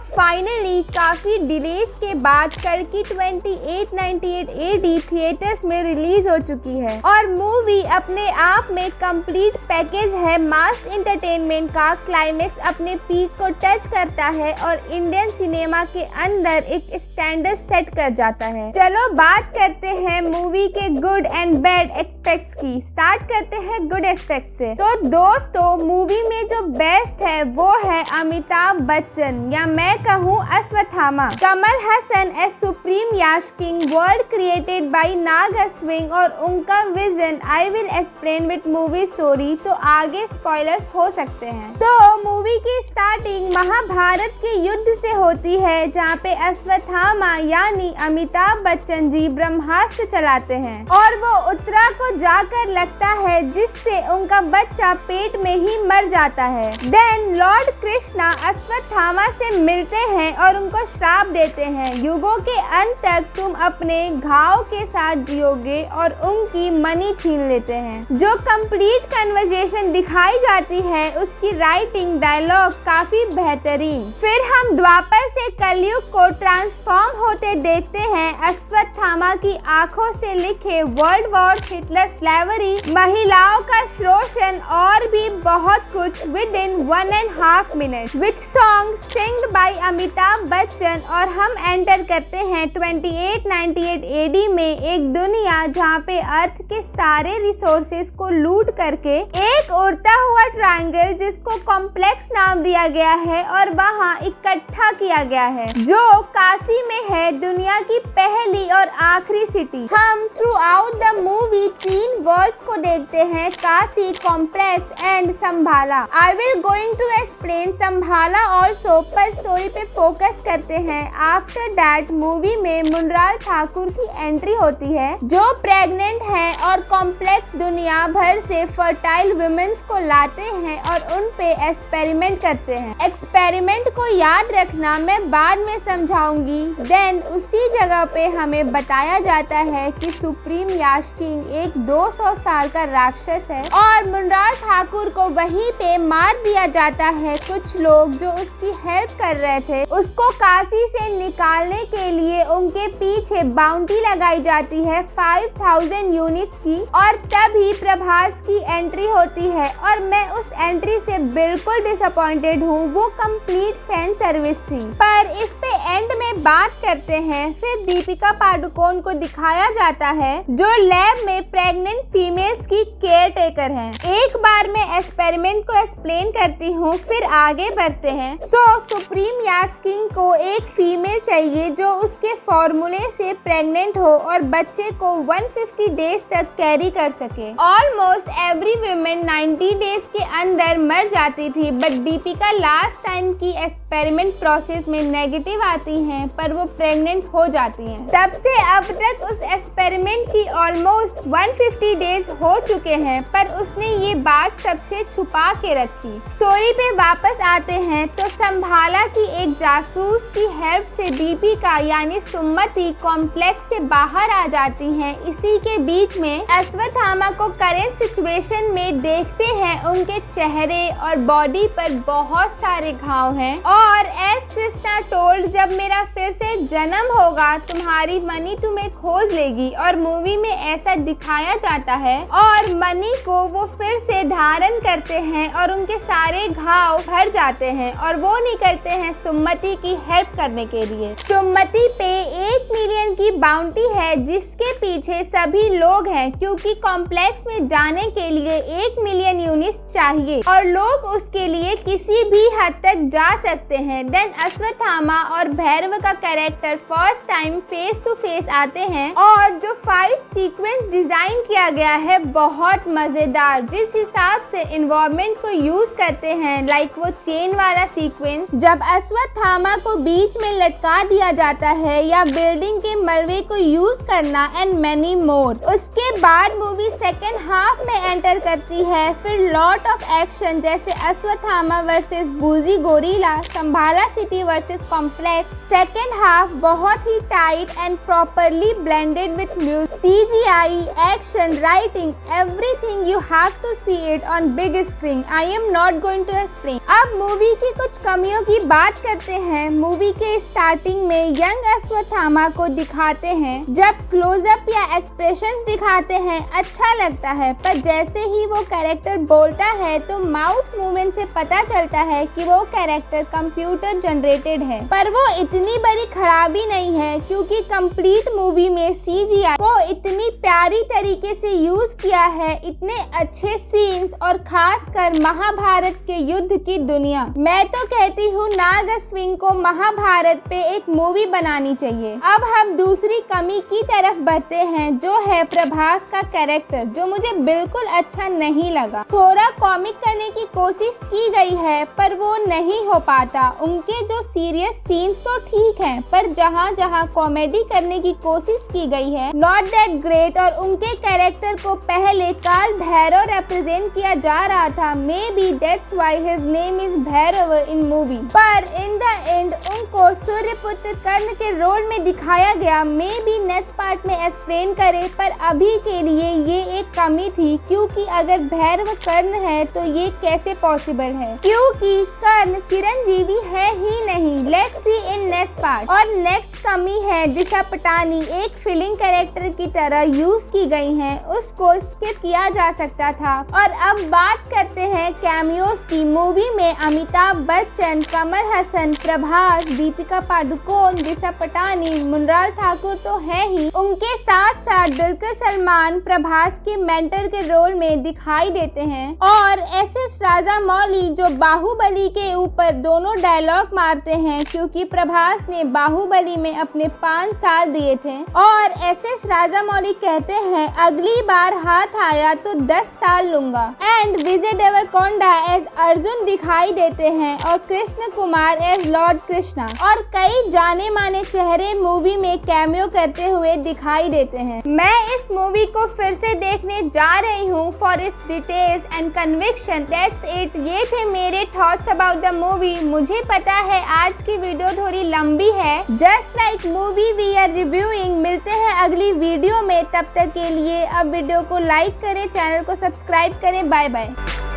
Finally काफी delays के बाद कल्कि 2898 AD थिएटर्स में रिलीज हो चुकी है और मूवी अपने आप में कंप्लीट पैकेज है। मास एंटरटेनमेंट का क्लाइमेक्स अपने पीक को टच करता है और इंडियन सिनेमा के अंदर एक स्टैंडर्ड सेट कर जाता है। चलो बात करते हैं मूवी के गुड एंड बैड एस्पेक्ट्स की। स्टार्ट करते हैं गुड एस्पेक्ट से। तो दोस्तों, मूवी में जो बेस्ट है वो है अमिताभ बच्चन या मैं कहूँ Ashwatthama. Kamal Haasan as supreme Yaskin, world created by Nag Ashwin और उनका vision I will explain with movie story. तो आगे स्पॉयलर्स हो सकते हैं। तो मूवी की स्टार्टिंग महाभारत के युद्ध से होती है जहाँ पे अश्वत्थामा यानी अमिताभ बच्चन जी ब्रह्मास्त्र चलाते हैं और वो उत्तरा को जाकर लगता है जिससे उनका बच्चा पेट में ही मर जाता है। देन लॉर्ड कृष्णा अश्वत्थामा से मिलते हैं और उनको श्राप देते हैं, युगों के अंत तक तुम अपने घाव के साथ जियोगे और उनकी मनी छीन लेते हैं। जो कंप्लीट कन्वर्सेशन दिखाई जाती है उसकी राइटिंग डायलॉग काफी बेहतरीन। फिर हम द्वापर से कलयुग को ट्रांसफॉर्म होते देखते हैं। अश्वत्थामा की आंखों से लिखे वर्ल्ड वॉर्स, हिटलर, स्लेवरी, महिलाओं का शोषण और भी बहुत कुछ within 1.5 minute which song singed by Amitabh Bachchan. और हम एंटर करते हैं 2898 AD में एक दुनिया जहाँ पे अर्थ के सारे रिसोर्सेज को लूट करके एक उड़ता हुआ ट्रायंगल जिसको कॉम्प्लेक्स नाम दिया गया है और वहाँ इकट्ठा किया गया है जो काशी में है, दुनिया की पहली और आखिरी सिटी। हम throughout the movie 3 words को देखते हैं, Kashi, complex and Shambhala. I will going to explain Shambhala also, पर स्टोरी पे फोकस करते हैं। आफ्टर दैट मूवी में मुनरार ठाकुर की एंट्री होती है जो प्रेग्नेंट है और कॉम्प्लेक्स दुनिया भर से फर्टाइल वुमेन्स को लाते हैं और उन पे एक्सपेरिमेंट करते हैं। एक्सपेरिमेंट को याद रखना मैं बाद में समझाऊंगी। देन उसी जगह पे हमें बताया जाता है कि सुप्रीम याश किंग एक 200 साल का राक्षस है और मुनरार ठाकुर को वहीं पे मार दिया जाता है। कुछ लोग जो उसकी हेल्प कर रहे थे उसको काशी से निकालने के लिए उनके पीछे बाउंटी लगाई जाती है 5000 यूनिट्स की और तभी प्रभास की एंट्री होती है और मैं उस एंट्री से बिल्कुल डिसअपॉइंटेड हूँ। वो कंप्लीट फैन सर्विस थी। पर इस पे एंड में बात करते हैं। फिर दीपिका पादुकोण को दिखाया जाता है जो लैब में प्रेग्नेंट फीमेल्स की केयर टेकर है। एक बार मैं एक्सपेरिमेंट को एक्सप्लेन करती हूँ फिर आगे बढ़ते हैं। सुप्रीम याश किंग को एक फीमेल चाहिए जो उसके फॉर्मूले से प्रेग्नेंट हो और बच्चे को 150 डेज तक कैरी कर सके। ऑलमोस्ट एवरी वुमेन 90 डेज के अंदर मर जाती थी, बट दीपिका लास्ट टाइम की एक्सपेरिमेंट प्रोसेस में नेगेटिव आती हैं पर वो प्रेग्नेंट हो जाती हैं। तब से अब तक उस एक्सपेरिमेंट की ऑलमोस्ट 150 डेज हो चुके हैं पर उसने ये बात सबसे छुपा के रखी। स्टोरी पे वापस आते हैं तो संभाला की एक जासूस की हेल्प से दीपिका यानी सुमति कॉम्प्लेक्स से बाहर आ जाती हैं। इसी के बीच में अश्वत्थामा को करेंट सिचुएशन में देखते हैं उनके चेहरे और बॉडी पर बहुत सारे घाव हैं और एस कृष्णा टोल्ड जब मेरा फिर से जन्म होगा तुम्हारी मनी तुम्हें खोज लेगी और मूवी में ऐसा दिखाया जाता है और मनी को वो फिर से धारण करते हैं और उनके सारे घाव भर जाते हैं और वो निकलते हैं सुमति की हेल्प करने के लिए। सुमति पे 1 मिलियन की बाउंटी है जिसके पीछे सभी लोग हैं क्योंकि कॉम्प्लेक्स में जाने के लिए 1 मिलियन यूनिट्स चाहिए और लोग उसके लिए किसी भी हद तक जा सकते हैं। देन अश्वत्थामा और भैरव का character first time face to face आते हैं और जो फाइट सीक्वेंस डिजाइन किया गया है बहुत मजेदार। जिस हिसाब से इन्वायरमेंट को यूज करते हैं लाइक वो चेन वाला सीक्वेंस जब अश्वत्थामा को बीच में लटका दिया जाता है या बिल्डिंग के मलबे को यूज करना एंड मैनी मोर। उसके बाद मूवी सेकेंड हाफ में एंटर करती है। फिर लॉट ऑफ एक्शन जैसे Ashwatthama versus Bujji gorilla, Shambhala city versus complex complex, second half बहुत ही tight and properly blended with music, CGI, action, writing, everything you have to see it on big screen. I am not going to explain. अब movie की कुछ कमियों की बात करते हैं। मूवी के स्टार्टिंग में यंग अश्वत्थामा को दिखाते हैं। जब क्लोजअप या एक्सप्रेशंस दिखाते हैं अच्छा लगता है, पर जैसे ही वो कैरेक्टर बोलता है तो माउथ मूवमेंट से पता चलता है कि वो कैरेक्टर कंप्यूटर जनरेटेड है। पर वो इतनी बड़ी खराबी नहीं है, क्योंकि कंप्लीट मूवी में CGI को इतनी प्यारी तरीके से यूज किया है, इतने अच्छे सीन्स, और खासकर महाभारत के युद्ध की दुनिया। मैं तो कहती हूँ नाग अश्विन को महाभारत पे एक मूवी बनानी चाहिए। अब हम दूसरी कमी की तरफ बढ़ते हैं, जो है प्रभास का कैरेक्टर, जो मुझे बिल्कुल अच्छा नहीं लगा। थोड़ा कॉमिक करने की कोशिश की गई है, पर वो नहीं हो पाता। उनके जो सीरियस सीन्स तो ठीक हैं, पर जहाँ जहाँ कॉमेडी करने की कोशिश की गई है, नॉट दैट ग्रेट। और उनके कैरेक्टर को पहले काल भैरव रिप्रेजेंट किया जा रहा था, may be that's why his name is Bhairav in movie, पर इन द एंड उनको सूर्यपुत्र कर्ण के रोल में दिखाया गया। मे बी नेक्स्ट पार्ट में एक्सप्लेन करे, पर अभी के लिए ये एक कमी थी, क्योंकि अगर भैरव कर्ण है तो ये कैसे पॉसिबल है, क्योंकि कर्ण चिरंजीवी है ही नहीं। Let's see in next part. और नेक्स्ट कमी है दिशा पटानी एक फीलिंग कैरेक्टर की तरह यूज की गई हैं, उसको स्किप किया जा सकता था। और अब बात करते हैं कैमियोस की। मूवी में अमिताभ बच्चन, कमल हसन, प्रभास, दीपिका पादुकोण, दिशा पटानी, मुनलाल ठाकुर तो है ही, उनके साथ साथ दुलकर सलमान प्रभास के मेंटर के रोल में दिखाई देते हैं। और SS राजामौली जो बाहुबली के ऊपर दोनों डायलॉग मारते हैं, क्योंकि प्रभास ने बाहुबली में अपने 5 साल दिए थे। और SS राजामौली कहते हैं अगली बार हाथ आया तो 10 साल लूंगा। एंड विजय देवरकोंडा एज अर्जुन दिखाई देते हैं, और कृष्ण कुमार एज लॉर्ड कृष्णा, और कई जाने माने चेहरे मूवी में कैमियो करते हुए दिखाई देते हैं। मैं इस मूवी को फिर से देखने जा रही हूँ for its details and conviction. That's it. ये थे मेरे थॉट्स अबाउट द मूवी। मुझे पता है आज की वीडियो थोड़ी लंबी है, just like movie we are reviewing. मिलते हैं अगली वीडियो में, तब तक के लिए अब वीडियो को लाइक करें, चैनल को सब्सक्राइब करें। Bye bye.